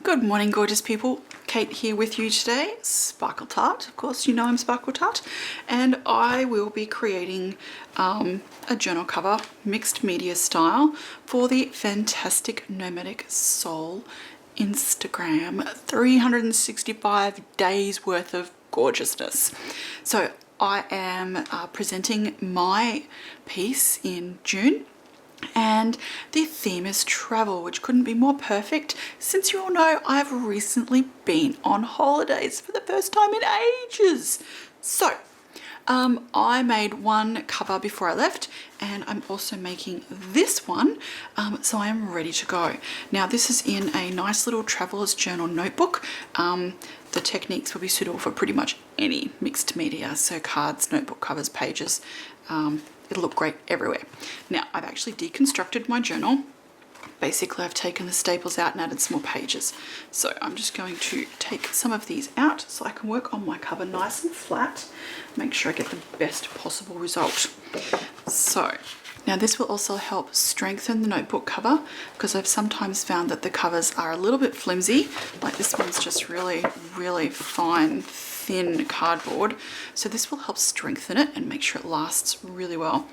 Good morning, gorgeous people. Kate here with you today, Sparkle Tart. Of course, you know I'm Sparkle Tart, and I will be creating a journal cover, mixed media style, for the fantastic Nomadic Soul Instagram 365 days worth of gorgeousness. So I am presenting my piece in June. And the theme is travel, which couldn't be more perfect since you all know I've recently been on holidays for the first time in ages. So I made one cover before I left, and I'm also making this one, so I am ready to go. Now this is in a nice little traveler's journal notebook. The techniques will be suitable for pretty much any mixed media, so cards, notebook covers, pages. It'll look great everywhere. Now, I've actually deconstructed my journal. Basically, I've taken the staples out and added some more pages. So I'm just going to take some of these out so I can work on my cover nice and flat, make sure I get the best possible result. So now this will also help strengthen the notebook cover, because I've sometimes found that the covers are a little bit flimsy. Like this one's just really, really fine, thin cardboard, so this will help strengthen it and make sure it lasts really well.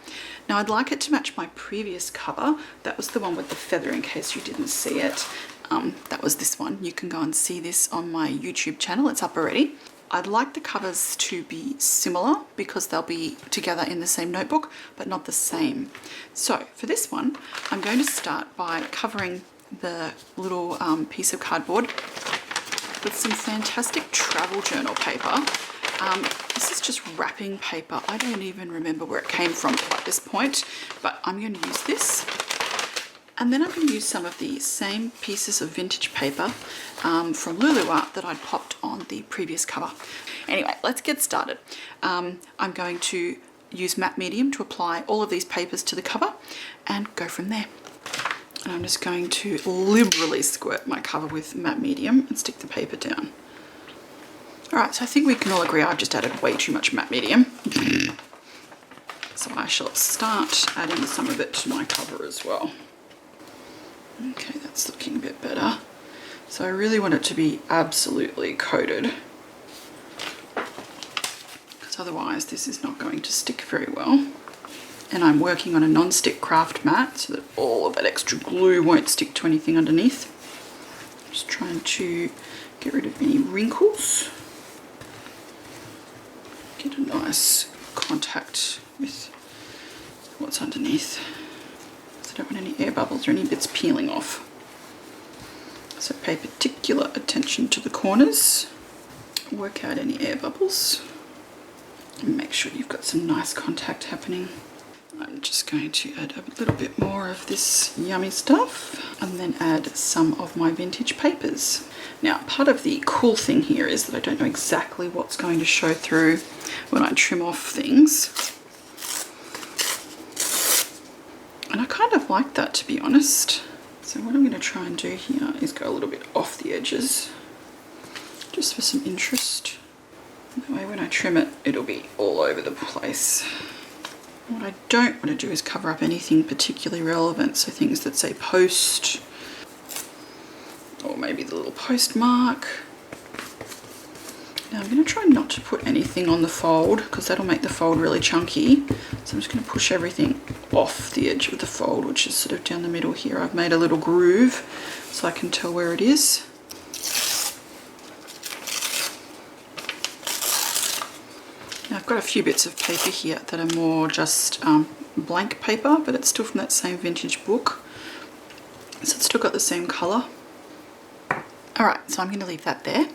Now I'd like it to match my previous cover. That was the one with the feather, in case you didn't see it. That was this one. You can go and see this on my YouTube channel, it's up already. I'd like the covers to be similar because they'll be together in the same notebook, but not the same. So for this one, I'm going to start by covering the little piece of cardboard with some fantastic travel journal paper. This is just wrapping paper. I don't even remember where it came from at this point, but I'm going to use this. And then I'm going to use some of the same pieces of vintage paper from Lulu Art that I'd popped on the previous cover. Anyway, let's get started. I'm going to use matte medium to apply all of these papers to the cover and go from there. And I'm just going to liberally squirt my cover with matte medium and stick the paper down. Alright, so I think we can all agree I've just added way too much matte medium. So I shall start adding some of it to my cover as well. Okay, that's looking a bit better. So I really want it to be absolutely coated, because otherwise this is not going to stick very well. And I'm working on a non-stick craft mat so that all of that extra glue won't stick to anything underneath. Just trying to get rid of any wrinkles. Get a nice contact with what's underneath. So I don't want any air bubbles or any bits peeling off. So pay particular attention to the corners. Work out any air bubbles. And make sure you've got some nice contact happening. I'm just going to add a little bit more of this yummy stuff and then add some of my vintage papers. Now, part of the cool thing here is that I don't know exactly what's going to show through when I trim off things. And I kind of like that, to be honest. So what I'm going to try and do here is go a little bit off the edges, just for some interest. That way when I trim it, it'll be all over the place. What I don't want to do is cover up anything particularly relevant, so things that say post, or maybe the little postmark. Now I'm going to try not to put anything on the fold, because that'll make the fold really chunky. So I'm just going to push everything off the edge of the fold, which is sort of down the middle here. I've made a little groove so I can tell where it is. Now I've got a few bits of paper here that are more just blank paper, but it's still from that same vintage book. So it's still got the same colour. Alright, so I'm going to leave that there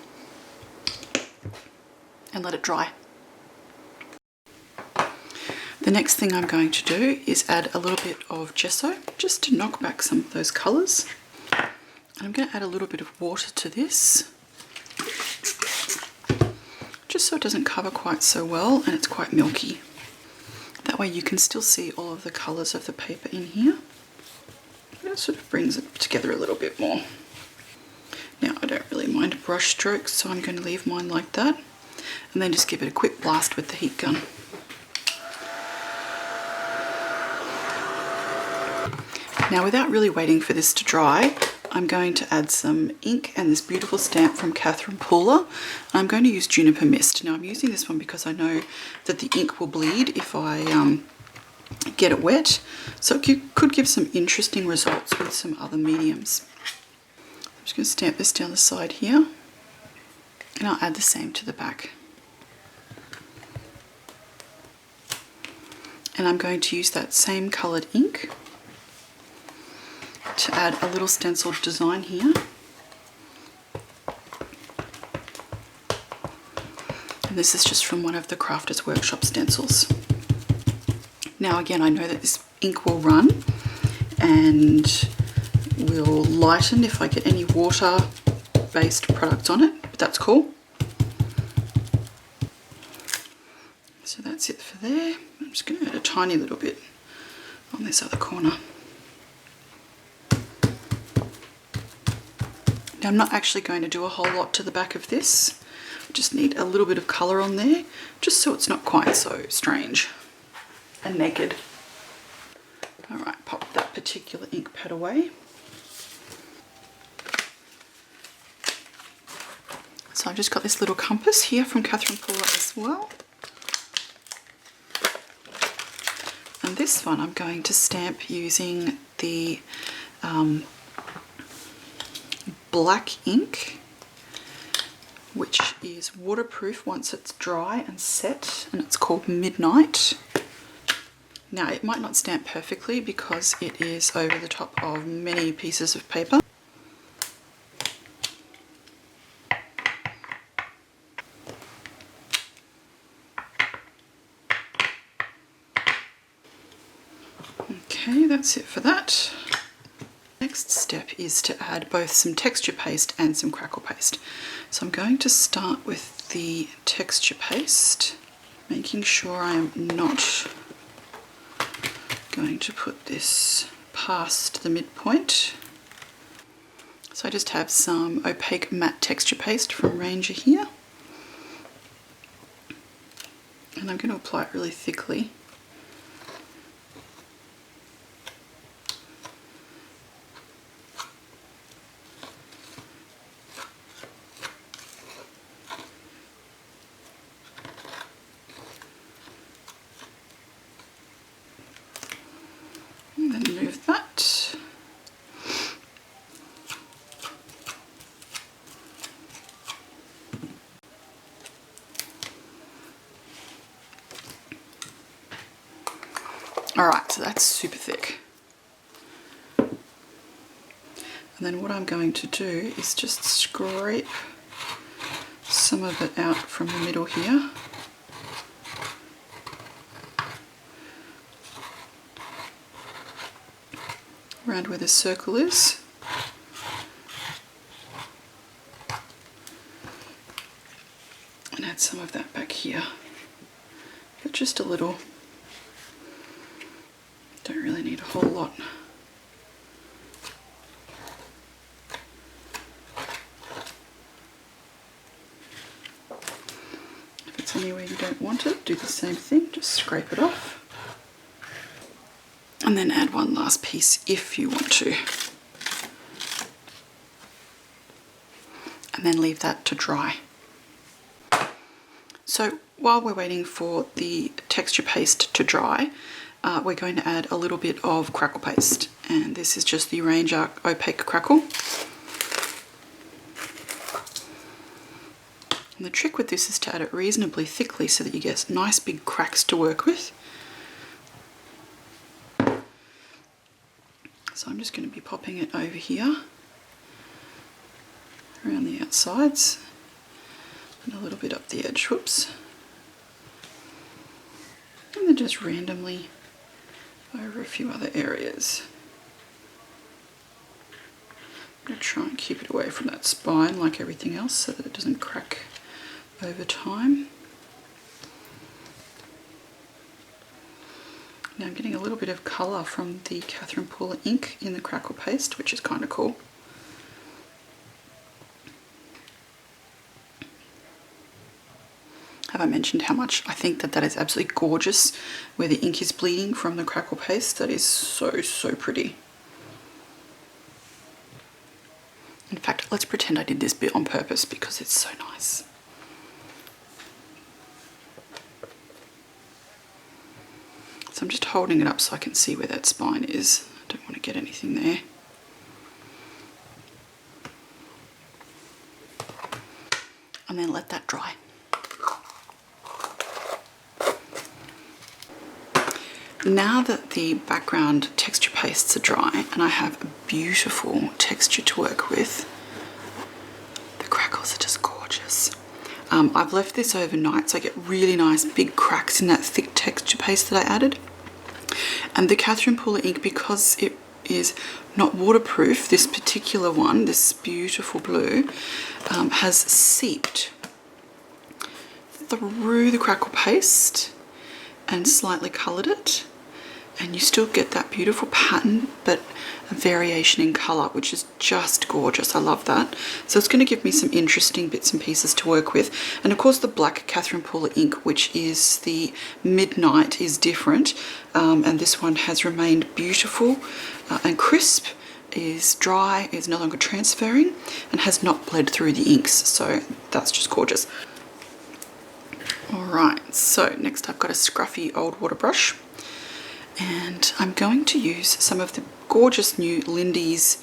and let it dry. The next thing I'm going to do is add a little bit of gesso, just to knock back some of those colours. And I'm going to add a little bit of water to this, just so it doesn't cover quite so well and it's quite milky. That way you can still see all of the colours of the paper in here. But it sort of brings it together a little bit more. Now I don't really mind brush strokes, so I'm going to leave mine like that. And then just give it a quick blast with the heat gun. Now without really waiting for this to dry, I'm going to add some ink and this beautiful stamp from Catherine Pooler. I'm going to use Juniper Mist. Now I'm using this one because I know that the ink will bleed if I get it wet, so it could give some interesting results with some other mediums. I'm just going to stamp this down the side here, and I'll add the same to the back. And I'm going to use that same coloured ink to add a little stenciled design here. And this is just from one of the Crafters Workshop stencils. Now again, I know that this ink will run and will lighten if I get any water-based products on it, but that's cool. So that's it for there. I'm just going to add a tiny little bit on this other corner. Now I'm not actually going to do a whole lot to the back of this. I just need a little bit of colour on there, just so it's not quite so strange and naked. Alright, pop that particular ink pad away. So I've just got this little compass here from Catherine Pooler as well. And this one I'm going to stamp using the black ink, which is waterproof once it's dry and set, and it's called Midnight. Now it might not stamp perfectly because it is over the top of many pieces of paper. Okay, that's it for that. Next step is to add both some texture paste and some crackle paste. So I'm going to start with the texture paste, making sure I am not going to put this past the midpoint. So I just have some opaque matte texture paste from Ranger here, and I'm going to apply it really thickly. Move that. Alright, so that's super thick. And then what I'm going to do is just scrape some of it out from the middle here. Around where the circle is. And add some of that back here. But just a little. Don't really need a whole lot. If it's anywhere you don't want it, do the same thing, just scrape it off. And then add one last piece if you want to. And then leave that to dry. So while we're waiting for the texture paste to dry, we're going to add a little bit of crackle paste. And this is just the Ranger Opaque Crackle. And the trick with this is to add it reasonably thickly so that you get nice big cracks to work with. So I'm just going to be popping it over here, around the outsides, and a little bit up the edge, whoops. And then just randomly over a few other areas. I'm going to try and keep it away from that spine like everything else so that it doesn't crack over time. Now I'm getting a little bit of colour from the Catherine Pooler ink in the crackle paste, which is kind of cool. Have I mentioned how much I think that that is absolutely gorgeous where the ink is bleeding from the crackle paste? That is so, so pretty. let's pretend I did this bit on purpose because it's so nice. So I'm just holding it up so I can see where that spine is. I don't want to get anything there. And then let that dry. Now that the background texture pastes are dry and I have a beautiful texture to work with, the crackles are just gorgeous. I've left this overnight so I get really nice big cracks in that thick texture paste that I added. And the Catherine Pooler ink, because it is not waterproof, this particular one, this beautiful blue, has seeped through the crackle paste and slightly coloured it, and you still get that beautiful pattern but a variation in colour, which is just gorgeous. I love that. So it's going to give me some interesting bits and pieces to work with. And of course the black Catherine Pooler ink, which is the Midnight, is different, and this one has remained beautiful and crisp, is dry, is no longer transferring, and has not bled through the inks, so that's just gorgeous. Alright, so next I've got a scruffy old water brush, and I'm going to use some of the gorgeous new Lindy's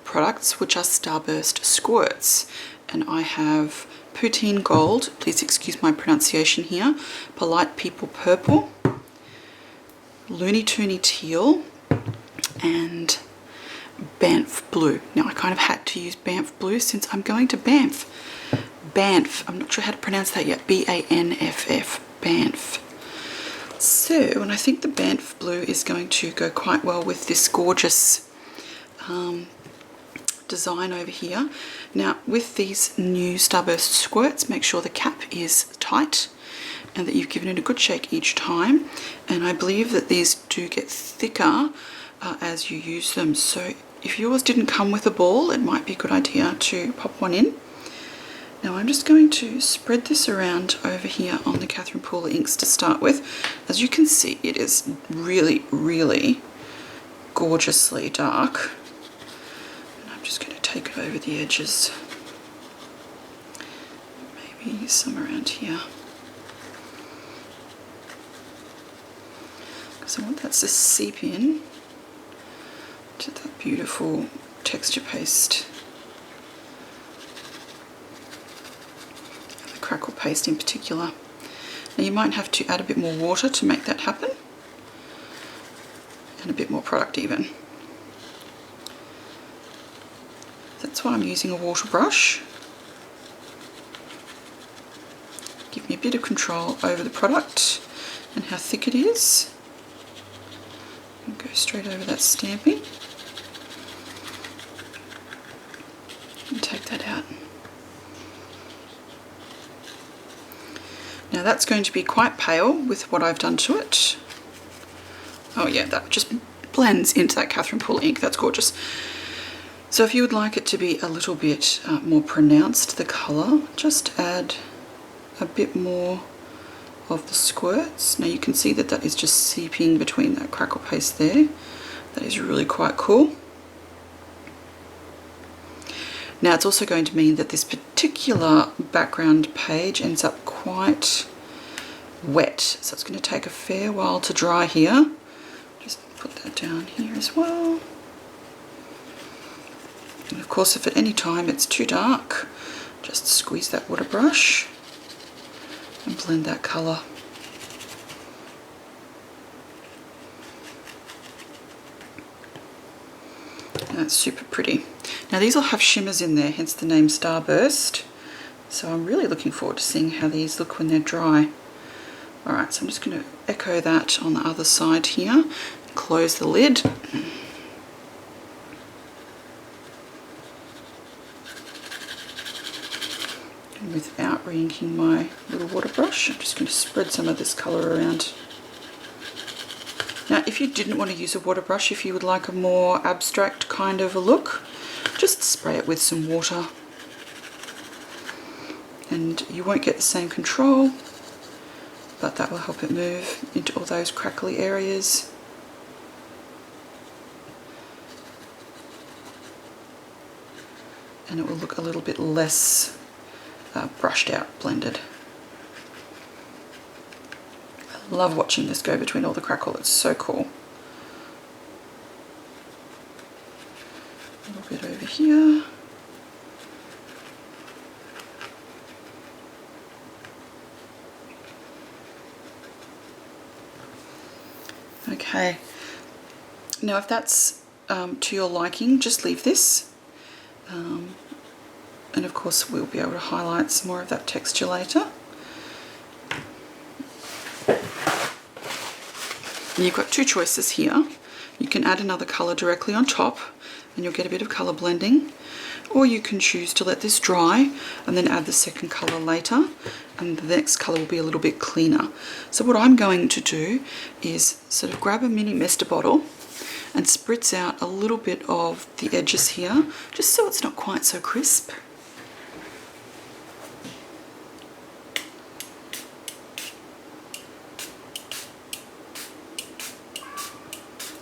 products, which are Starburst Squirts. And I have Poutine Gold, please excuse my pronunciation here, Polite People Purple, Looney Toony Teal, and Banff Blue. Now I kind of had to use Banff Blue since I'm going to Banff. Banff, I'm not sure how to pronounce that yet, B-A-N-F-F, Banff. So, and I think the Banff Blue is going to go quite well with this gorgeous design over here. Now with these new Starburst Squirts, make sure the cap is tight and that you've given it a good shake each time, and I believe that these do get thicker as you use them, so if yours didn't come with a ball, it might be a good idea to pop one in. Now I'm just going to spread this around over here on the Catherine Pooler inks to start with. As you can see, it is really, really gorgeously dark. And I'm just going to take it over the edges. Maybe some around here. Because I want that to seep in to that beautiful texture paste. Crackle paste in particular. Now you might have to add a bit more water to make that happen, and a bit more product even. That's why I'm using a water brush. Give me a bit of control over the product and how thick it is. And go straight over that stamping and take that out. Now that's going to be quite pale with what I've done to it. Oh yeah, that just blends into that Catherine Pooler ink. That's gorgeous. So if you would like it to be a little bit more pronounced, the colour, just add a bit more of the squirts. Now you can see that that is just seeping between that crackle paste there. That is really quite cool. Now it's also going to mean that this particular background page ends up quite wet, so it's going to take a fair while to dry here. Just put that down here as well. And of course, if at any time it's too dark, just squeeze that water brush and blend that colour. And that's super pretty. Now these will have shimmers in there, hence the name Starburst. So I'm really looking forward to seeing how these look when they're dry. Alright, so I'm just going to echo that on the other side here. Close the lid. And without re-inking my little water brush, I'm just going to spread some of this colour around. Now if you didn't want to use a water brush, if you would like a more abstract kind of a look, just spray it with some water and you won't get the same control, but that will help it move into all those crackly areas. and it will look a little bit less brushed out, blended. I love watching this go between all the crackle, it's so cool. A little bit over here. Okay, now if that's to your liking, just leave this. And of course we'll be able to highlight some more of that texture later. And you've got two choices here. You can add another colour directly on top and you'll get a bit of colour blending, or you can choose to let this dry and then add the second colour later, and the next colour will be a little bit cleaner. So what I'm going to do is sort of grab a mini mister bottle and spritz out a little bit of the edges here, just so it's not quite so crisp.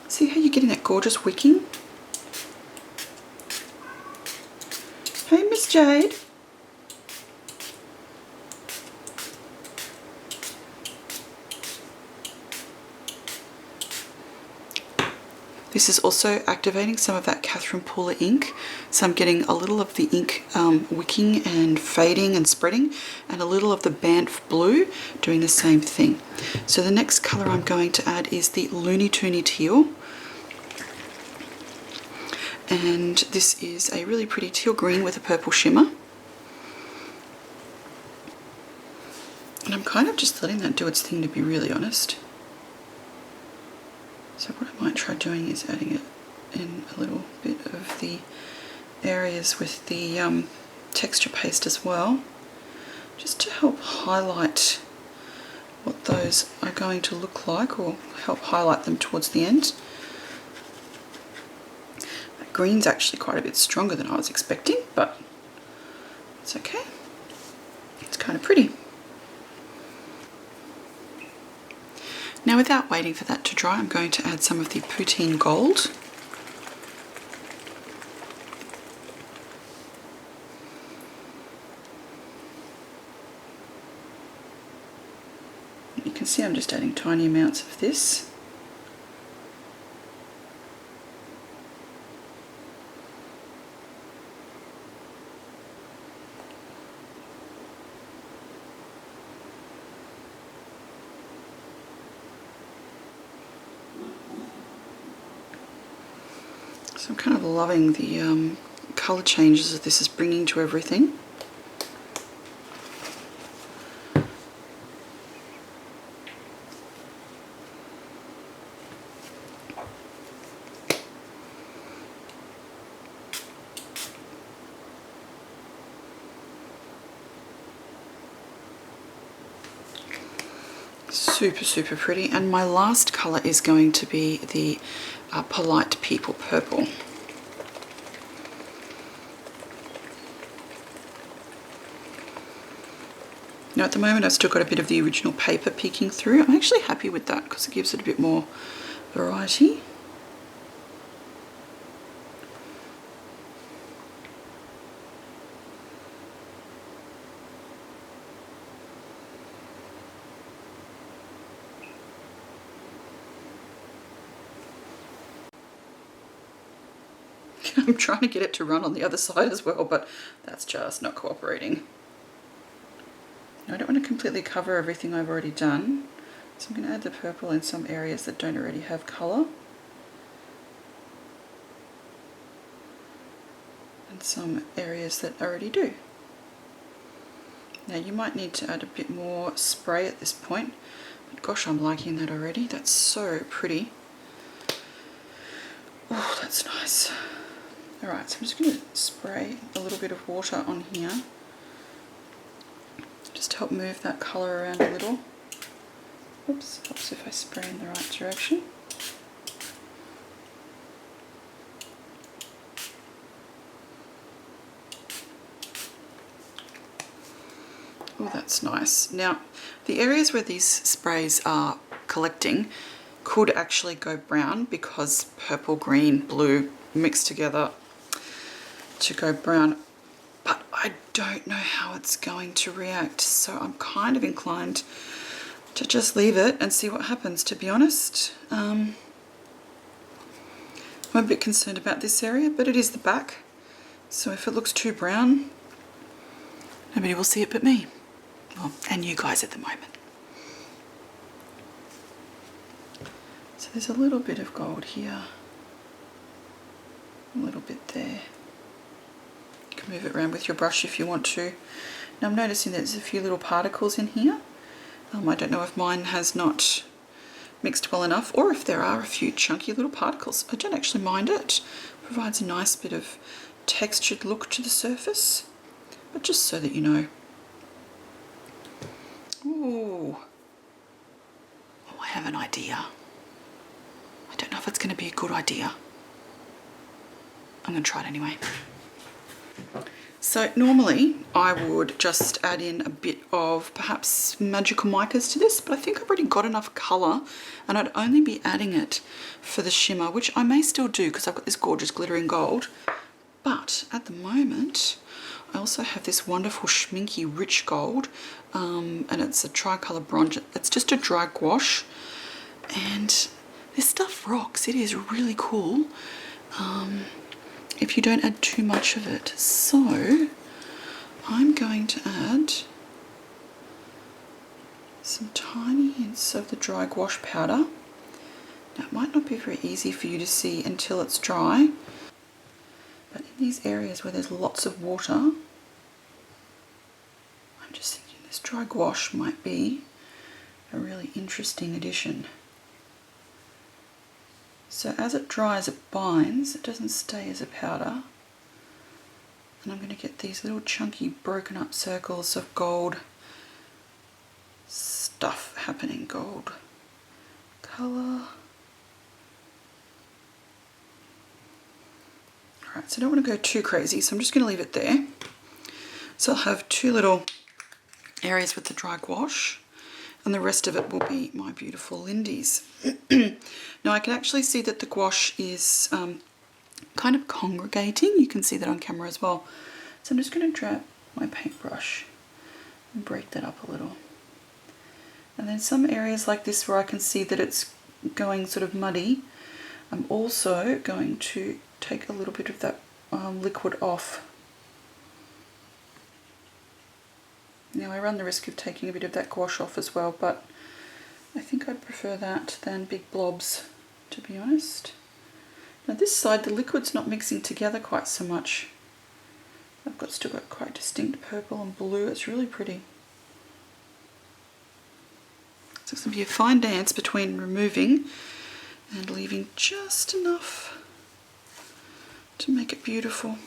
See how you're getting that gorgeous wicking? Hey, Miss Jade. This is also activating some of that Catherine Pooler ink, so I'm getting a little of the ink wicking and fading and spreading, and a little of the Banff blue doing the same thing. So the next colour I'm going to add is the Looney Toony Teal, and this is a really pretty teal green with a purple shimmer. And I'm kind of just letting that do its thing, to be really honest. So what I might try doing is adding it in a little bit of the areas with the texture paste as well, just to help highlight what those are going to look like, or help highlight them towards the end. That green's actually quite a bit stronger than I was expecting, but it's okay. It's kind of pretty. Now, without waiting for that to dry, I'm going to add some of the Poutine Gold. You can see I'm just adding tiny amounts of this. So I'm kind of loving the colour changes that this is bringing to everything. Super, super pretty. And my last colour is going to be the Polite People Purple. Now at the moment I've still got a bit of the original paper peeking through. I'm actually happy with that because it gives it a bit more variety. I'm trying to get it to run on the other side as well, but that's just not cooperating. Now, I don't want to completely cover everything I've already done, so I'm going to add the purple in some areas that don't already have colour, and some areas that already do. Now you might need to add a bit more spray at this point, but gosh, I'm liking that already. That's so pretty. Oh, that's nice. Alright, so I'm just going to spray a little bit of water on here, just to help move that colour around a little. Oops, helps if I spray in the right direction. Oh, that's nice. Now, the areas where these sprays are collecting could actually go brown because purple, green, blue mixed together to go brown. I don't know how it's going to react, so I'm kind of inclined to just leave it and see what happens, to be honest. I'm a bit concerned about this area, but it is the back, so if it looks too brown, nobody will see it but me. Well, and you guys at the moment. So there's a little bit of gold here, a little bit there. You can move it around with your brush if you want to. Now I'm noticing there's a few little particles in here. I don't know if mine has not mixed well enough, or if there are a few chunky little particles. I don't actually mind it. Provides a nice bit of textured look to the surface, but just so that you know. Ooh. Oh, I have an idea. I don't know if it's going to be a good idea. I'm going to try it anyway. So normally I would just add in a bit of perhaps magical micas to this, but I think I've already got enough colour and I'd only be adding it for the shimmer, which I may still do because I've got this gorgeous glittering gold. But at the moment I also have this wonderful schminky rich gold, and it's a tricolour bronze. It's just a dry gouache, and this stuff rocks. It is really cool. If you don't add too much of it. So I'm going to add some tiny hints of the dry gouache powder. Now it might not be very easy for you to see until it's dry, but in these areas where there's lots of water, I'm just thinking this dry gouache might be a really interesting addition. So as it dries, it binds, it doesn't stay as a powder. And I'm going to get these little chunky broken up circles of gold stuff happening, gold colour. Alright, so I don't want to go too crazy, so I'm just going to leave it there. So I'll have two little areas with the dry gouache, and the rest of it will be my beautiful Lindy's. Now I can actually see that the gouache is kind of congregating. You can see that on camera as well. So I'm just going to grab my paintbrush and break that up a little. And then some areas like this where I can see that it's going sort of muddy, I'm also going to take a little bit of that liquid off. Now I run the risk of taking a bit of that gouache off as well, but I think I'd prefer that than big blobs, to be honest. Now this side, the liquid's not mixing together quite so much. I've still got quite distinct purple and blue. It's really pretty. So it's going to be a fine dance between removing and leaving just enough to make it beautiful.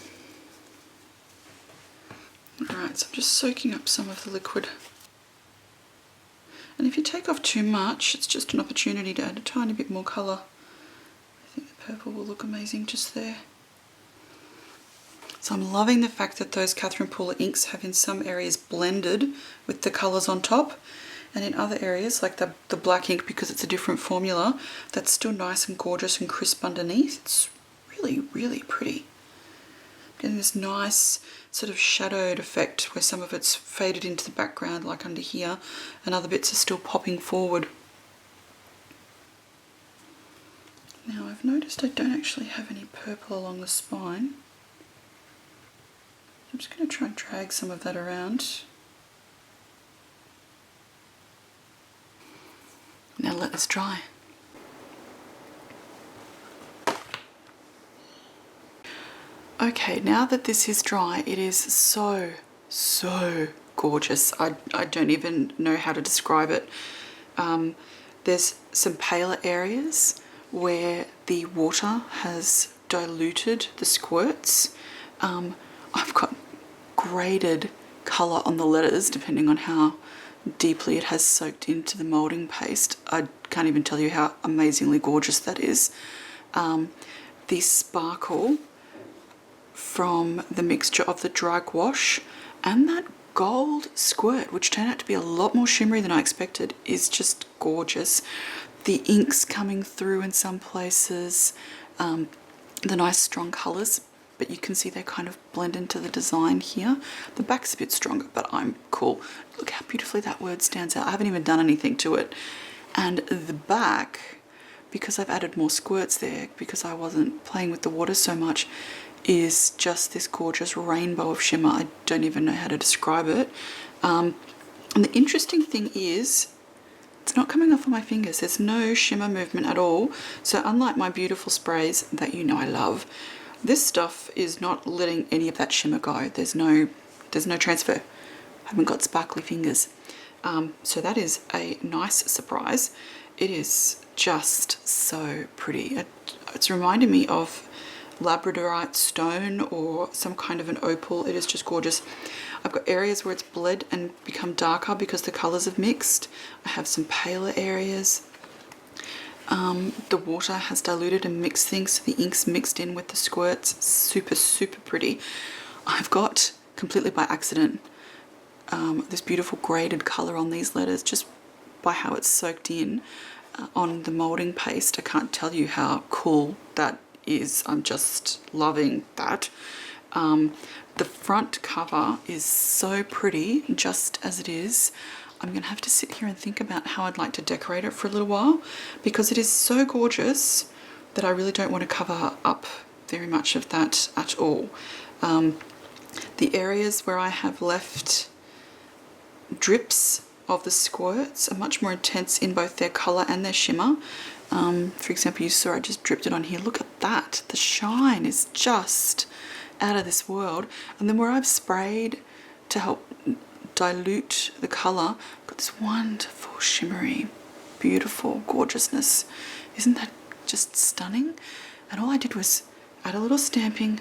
Alright, so I'm just soaking up some of the liquid. And if you take off too much, it's just an opportunity to add a tiny bit more colour. I think the purple will look amazing just there. So I'm loving the fact that those Catherine Pooler inks have in some areas blended with the colours on top, and in other areas, like the black ink, because it's a different formula, that's still nice and gorgeous and crisp underneath. It's really, really pretty. Getting this nice sort of shadowed effect where some of it's faded into the background, like under here, and other bits are still popping forward. Now I've noticed I don't actually have any purple along the spine. I'm just going to try and drag some of that around. Now let this dry. Okay, now that this is dry, it is so gorgeous. I don't even know how to describe it. There's some paler areas where the water has diluted the squirts. I've got graded colour on the letters depending on how deeply it has soaked into the moulding paste. I can't even tell you how amazingly gorgeous that is. The sparkle from the mixture of the dry gouache and that gold squirt, which turned out to be a lot more shimmery than I expected, is just gorgeous. The inks coming through in some places, the nice strong colours, but you can see they kind of blend into the design here. The back's a bit stronger, but I'm cool. Look how beautifully that word stands out. I haven't even done anything to it. And the back, because I've added more squirts there, because I wasn't playing with the water so much, is just this gorgeous rainbow of shimmer. I don't even know how to describe it. And the interesting thing is, it's not coming off of my fingers. There's no shimmer movement at all. So unlike my beautiful sprays that you know I love, this stuff is not letting any of that shimmer go. There's no transfer. I haven't got sparkly fingers. So that is a nice surprise. It is just so pretty. It's reminding me of labradorite stone or some kind of an opal. It is just gorgeous. I've got areas where it's bled and become darker because the colours have mixed. I have some paler areas. The water has diluted and mixed things, so the ink's mixed in with the squirts. Super, super pretty. I've got, completely by accident, this beautiful graded colour on these letters just by how it's soaked in on the moulding paste. I can't tell you how cool that is. I'm just loving that. The front cover is so pretty just as it is. I'm going to have to sit here and think about how I'd like to decorate it for a little while, because it is so gorgeous that I really don't want to cover up very much of that at all. The areas where I have left drips of the squirts are much more intense in both their colour and their shimmer. For example, you saw I just dripped it on here. Look at that. The shine is just out of this world. And then where I've sprayed to help dilute the colour, I've got this wonderful shimmery, beautiful gorgeousness. Isn't that just stunning? And all I did was add a little stamping,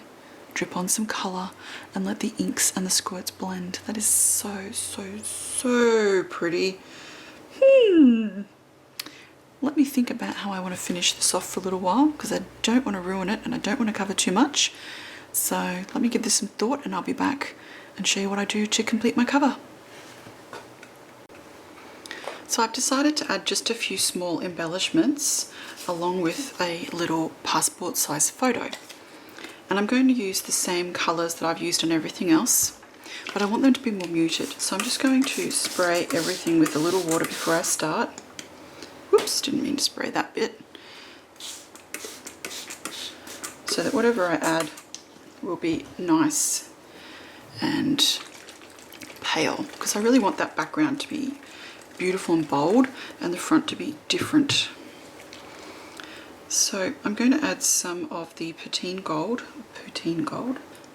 drip on some colour, and let the inks and the squirts blend. That is so, so, so pretty. Let me think about how I want to finish this off for a little while, because I don't want to ruin it and I don't want to cover too much. So let me give this some thought and I'll be back and show you what I do to complete my cover. So I've decided to add just a few small embellishments along with a little passport size photo. And I'm going to use the same colours that I've used on everything else, but I want them to be more muted. So I'm just going to spray everything with a little water before I start. Whoops, didn't mean to spray that bit. So that whatever I add will be nice and pale, because I really want that background to be beautiful and bold and the front to be different. So I'm going to add some of the poutine gold,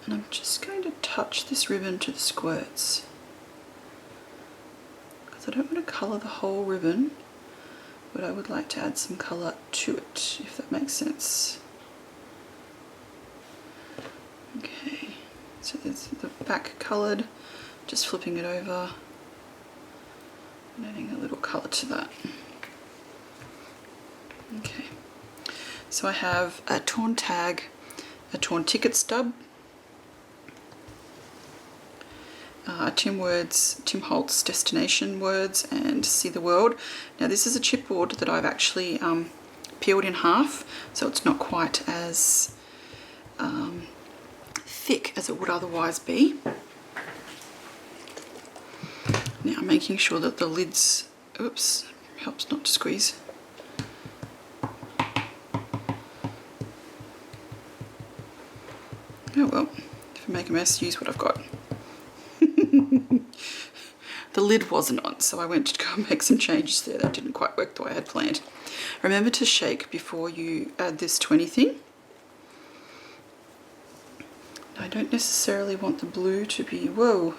and I'm just going to touch this ribbon to the squirts, because I don't want to colour the whole ribbon, but I would like to add some colour to it, if that makes sense. Okay, so there's the back coloured, just flipping it over and adding a little colour to that. Okay, so I have a torn tag, a torn ticket stub, Tim Holtz destination words, and see the world. Now this is a chipboard that I've actually peeled in half, so it's not quite as thick as it would otherwise be. Now I'm making sure that the lids, oops, helps not to squeeze. Oh well, if I make a mess, use what I've got. The lid wasn't on, so I went to go and make some changes there. That didn't quite work the way I had planned. Remember to shake before you add this to anything. I don't necessarily want the blue to be, whoa.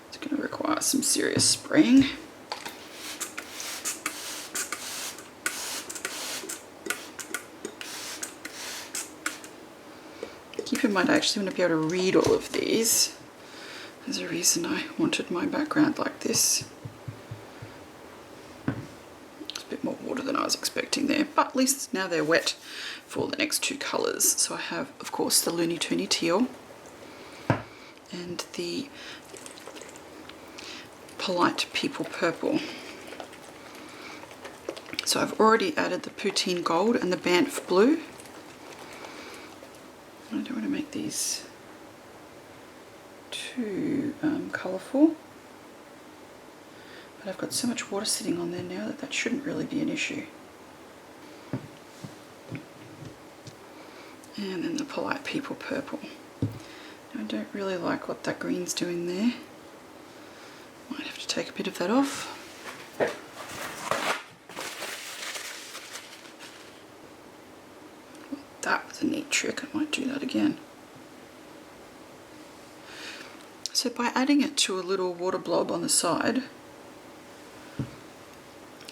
It's going to require some serious spraying. Keep in mind I actually want to be able to read all of these. There's a reason I wanted my background like this. It's a bit more water than I was expecting there, but at least now they're wet for the next two colours. So I have, of course, the Looney Toony teal and the Polite People purple. So I've already added the poutine gold and the Banff blue. I don't want to make these too colourful, but I've got so much water sitting on there now that that shouldn't really be an issue. And then the Polite People purple. Now I don't really like what that green's doing there. Might have to take a bit of that off. That was a neat trick, I might do that again. So by adding it to a little water blob on the side,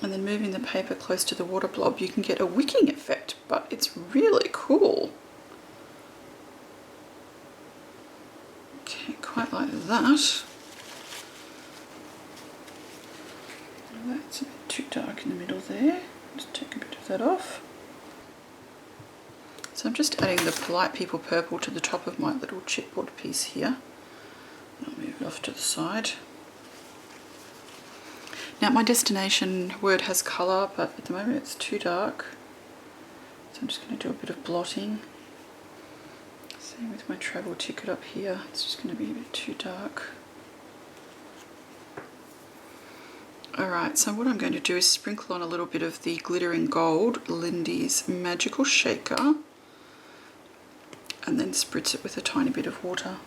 and then moving the paper close to the water blob, you can get a wicking effect, but it's really cool. Okay, quite like that. That's a bit too dark in the middle there. Just take a bit of that off. So I'm just adding the Polite People purple to the top of my little chipboard piece here. I'll move it off to the side. Now my destination word has colour, but at the moment it's too dark. So I'm just going to do a bit of blotting. Same with my travel ticket up here. It's just going to be a bit too dark. Alright, so what I'm going to do is sprinkle on a little bit of the glittering gold, Lindy's Magical Shaker, and then spritz it with a tiny bit of water.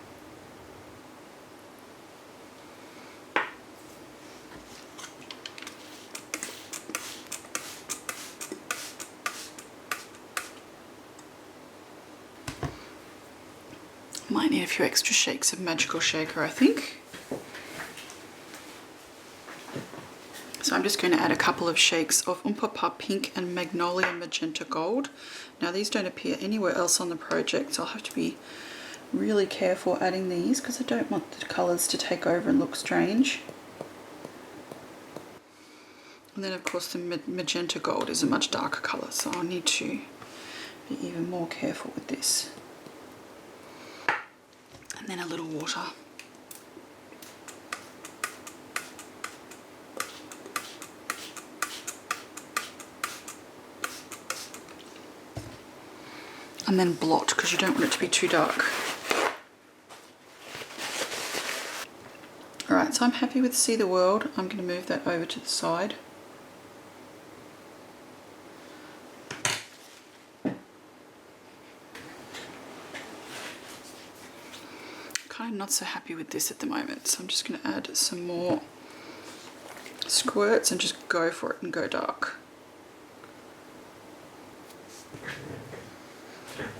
Might need a few extra shakes of Magical Shaker, I think. So I'm just going to add a couple of shakes of Oompa Pink and Magnolia Magenta Gold. Now these don't appear anywhere else on the project, so I'll have to be really careful adding these because I don't want the colours to take over and look strange. And then of course the Magenta Gold is a much darker colour, so I'll need to be even more careful with this. And then a little water. And then blot, because you don't want it to be too dark. Alright, so I'm happy with See the World. I'm going to move that over to the side. Kind of not so happy with this at the moment, so I'm just going to add some more squirts and just go for it and go dark.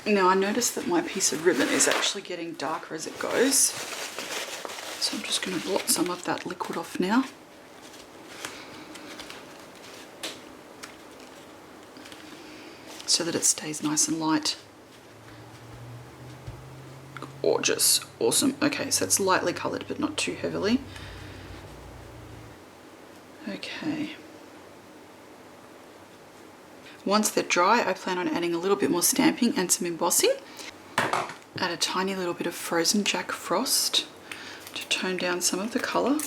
Now I noticed that my piece of ribbon is actually getting darker as it goes, so I'm just going to blot some of that liquid off now. So that it stays nice and light. Gorgeous, awesome. Okay, so it's lightly coloured but not too heavily. Okay. Once they're dry, I plan on adding a little bit more stamping and some embossing. Add a tiny little bit of frozen Jack Frost to tone down some of the colour.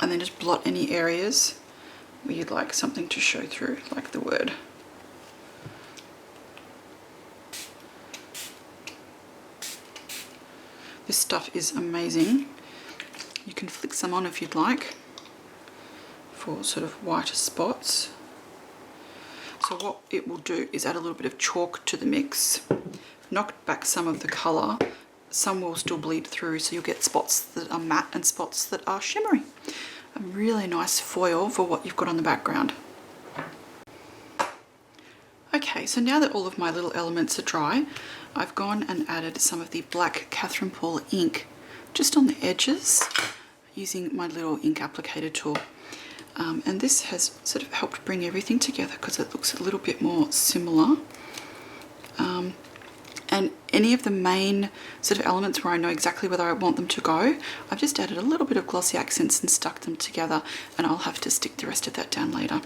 And then just blot any areas where you'd like something to show through, like the word. This stuff is amazing. You can flick some on if you'd like for sort of whiter spots. So what it will do is add a little bit of chalk to the mix, knock back some of the colour. Some will still bleed through, so you'll get spots that are matte and spots that are shimmery. A really nice foil for what you've got on the background. Okay, so now that all of my little elements are dry, I've gone and added some of the black Catherine Paul ink just on the edges using my little ink applicator tool. And this has sort of helped bring everything together because it looks a little bit more similar. And any of the main sort of elements where I know exactly where I want them to go, I've just added a little bit of glossy accents and stuck them together, and I'll have to stick the rest of that down later.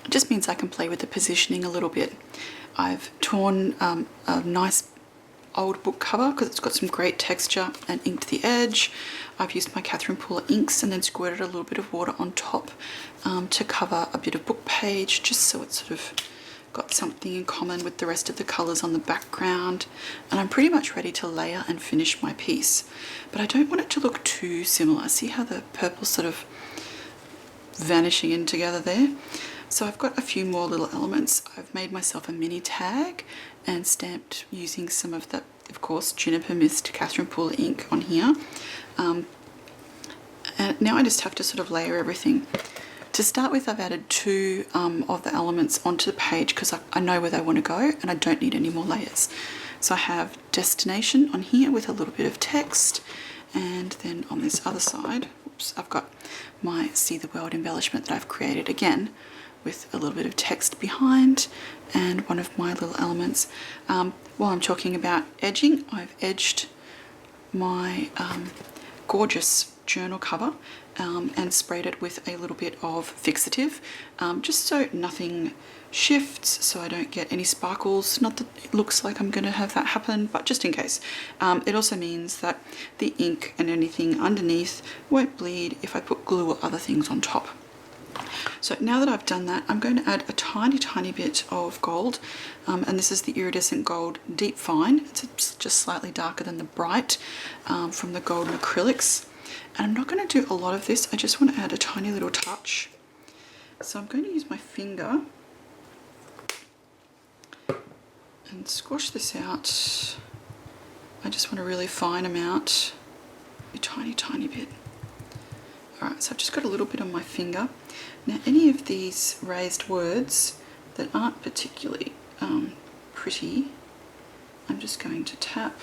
It just means I can play with the positioning a little bit. I've torn a nice old book cover because it's got some great texture, and inked the edge. I've used my Catherine Pooler inks and then squirted a little bit of water on top to cover a bit of book page, just so it's sort of got something in common with the rest of the colours on the background. And I'm pretty much ready to layer and finish my piece, but I don't want it to look too similar. See how the purple's sort of vanishing in together there? So I've got a few more little elements. I've made myself a mini tag and stamped using some of the, of course, Juniper Mist Catherine Pooler ink on here. And now I just have to sort of layer everything. To start with, I've added 2 of the elements onto the page because I know where they want to go and I don't need any more layers. So I have destination on here with a little bit of text, and then on this other side, oops, I've got my See the World embellishment that I've created again with a little bit of text behind and one of my little elements. While I'm talking about edging, I've edged my gorgeous journal cover and sprayed it with a little bit of fixative, just so nothing shifts, so I don't get any sparkles. Not that it looks like I'm going to have that happen, but just in case. It also means that the ink and anything underneath won't bleed if I put glue or other things on top. So now that I've done that, I'm going to add a tiny bit of gold, and this is the iridescent gold deep fine. It's just slightly darker than the bright from the golden acrylics. And I'm not going to do a lot of this, I just want to add a tiny little touch. So I'm going to use my finger and squash this out. I just want a really fine amount, a tiny bit. Alright, so I've just got a little bit on my finger. Now any of these raised words that aren't particularly pretty, I'm just going to tap,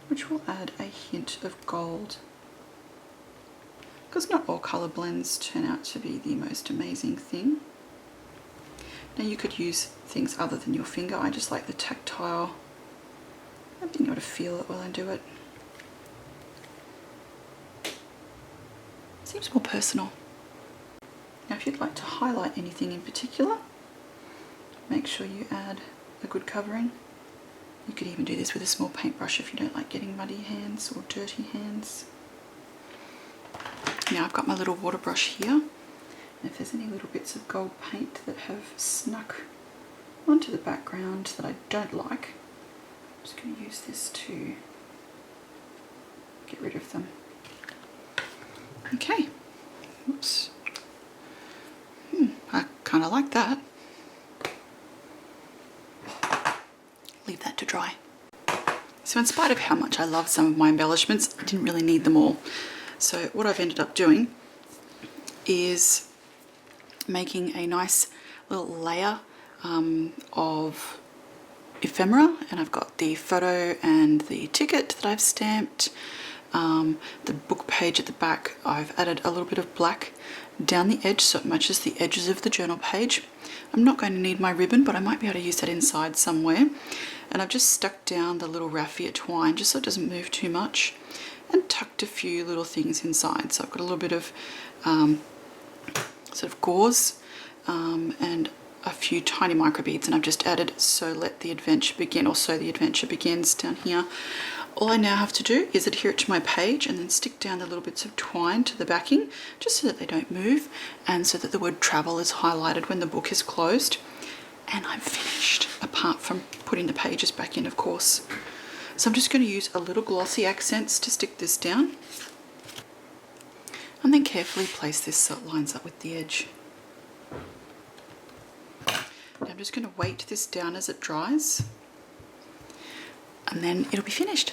which will add a hint of gold. Because not all colour blends turn out to be the most amazing thing. Now you could use things other than your finger. I just like the tactile, and being able to feel it while I do it. Seems more personal. Now if you'd like to highlight anything in particular, make sure you add a good covering. You could even do this with a small paintbrush if you don't like getting muddy hands or dirty hands. Now I've got my little water brush here, and if there's any little bits of gold paint that have snuck onto the background that I don't like, I'm just going to use this to get rid of them. Okay, oops, I kind of like that. Leave that to dry. So in spite of how much I love some of my embellishments, I didn't really need them all. So what I've ended up doing is making a nice little layer of ephemera, and I've got the photo and the ticket that I've stamped. The book page at the back, I've added a little bit of black down the edge so it matches the edges of the journal page. I'm not going to need my ribbon, but I might be able to use that inside somewhere. And I've just stuck down the little raffia twine just so it doesn't move too much, and tucked a few little things inside. So I've got a little bit of sort of gauze and a few tiny micro beads, and I've just added So Let the Adventure Begin, or So the Adventure Begins down here. All I now have to do is adhere it to my page and then stick down the little bits of twine to the backing just so that they don't move, and so that the word travel is highlighted when the book is closed. And I'm finished, apart from putting the pages back in, of course. So I'm just going to use a little glossy accents to stick this down, and then carefully place this so it lines up with the edge. Now I'm just going to weight this down as it dries, and then it'll be finished.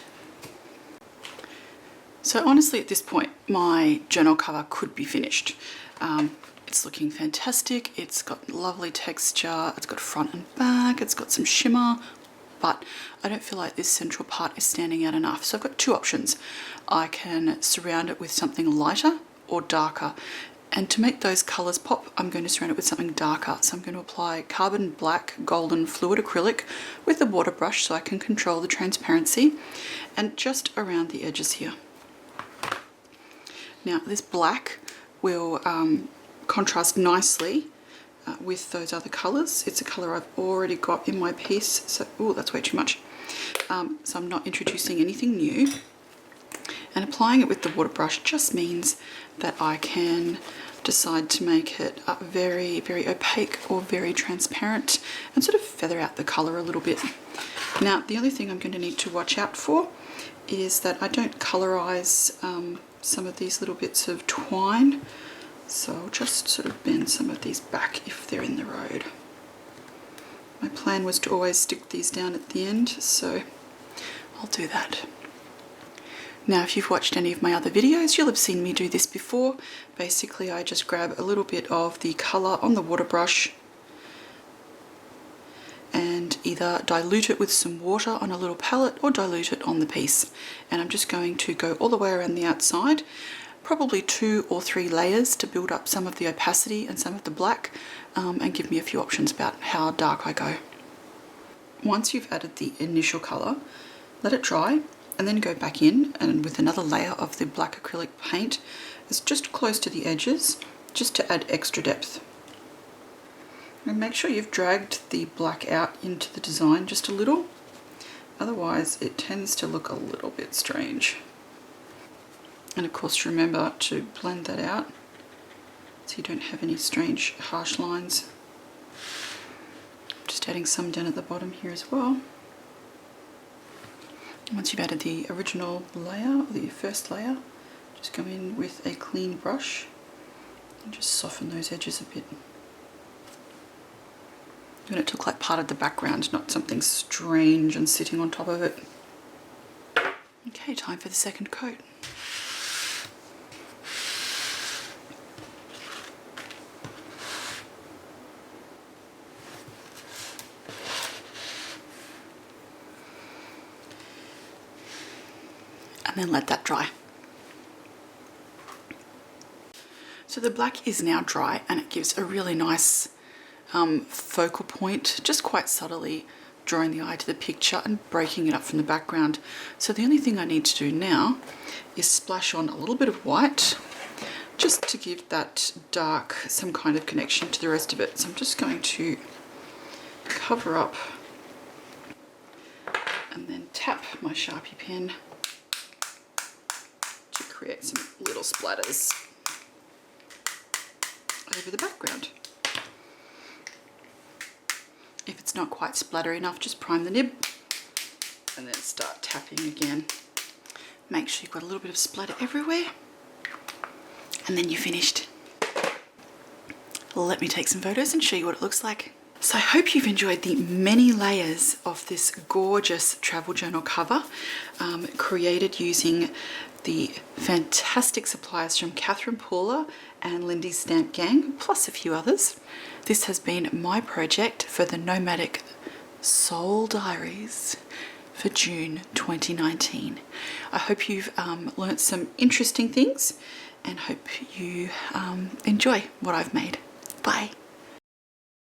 So honestly, at this point, my journal cover could be finished. It's looking fantastic. It's got lovely texture. It's got front and back. It's got some shimmer, but I don't feel like this central part is standing out enough. So I've got two options. I can surround it with something lighter or darker. And to make those colours pop, I'm going to surround it with something darker. So I'm going to apply carbon black golden fluid acrylic with a water brush so I can control the transparency, and just around the edges here. Now this black will contrast nicely with those other colours. It's a colour I've already got in my piece, so oh, that's way too much. So I'm not introducing anything new. And applying it with the water brush just means that I can decide to make it very, very opaque or very transparent and sort of feather out the colour a little bit. Now, the only thing I'm going to need to watch out for is that I don't colorize some of these little bits of twine. So I'll just sort of bend some of these back if they're in the road. My plan was to always stick these down at the end, so I'll do that. Now, if you've watched any of my other videos, you'll have seen me do this before. Basically, I just grab a little bit of the colour on the water brush and either dilute it with some water on a little palette or dilute it on the piece. And I'm just going to go all the way around the outside, probably 2 or 3 layers to build up some of the opacity and some of the black, and give me a few options about how dark I go. Once you've added the initial colour, let it dry, and then go back in and with another layer of the black acrylic paint. It's just close to the edges, just to add extra depth. And make sure you've dragged the black out into the design just a little, otherwise it tends to look a little bit strange. And of course remember to blend that out so you don't have any strange harsh lines. Just adding some down at the bottom here as well. Once you've added the original layer, or the first layer, just go in with a clean brush and just soften those edges a bit. You want it to look like part of the background, not something strange and sitting on top of it. Okay, time for the second coat. And then let that dry. So the black is now dry and it gives a really nice focal point, just quite subtly drawing the eye to the picture and breaking it up from the background. So the only thing I need to do now is splash on a little bit of white just to give that dark some kind of connection to the rest of it. So I'm just going to cover up and then tap my Sharpie pen to create some little splatters over the background. If it's not quite splattery enough, just prime the nib and then start tapping again. Make sure you've got a little bit of splatter everywhere and then you're finished. Let me take some photos and show you what it looks like. So I hope you've enjoyed the many layers of this gorgeous travel journal cover, created using the fantastic supplies from Catherine Paula and Lindy's Stamp Gang, plus a few others. This has been my project for the Nomadic Soul Diaries for June 2019. I hope you've learnt some interesting things and hope you enjoy what I've made. Bye.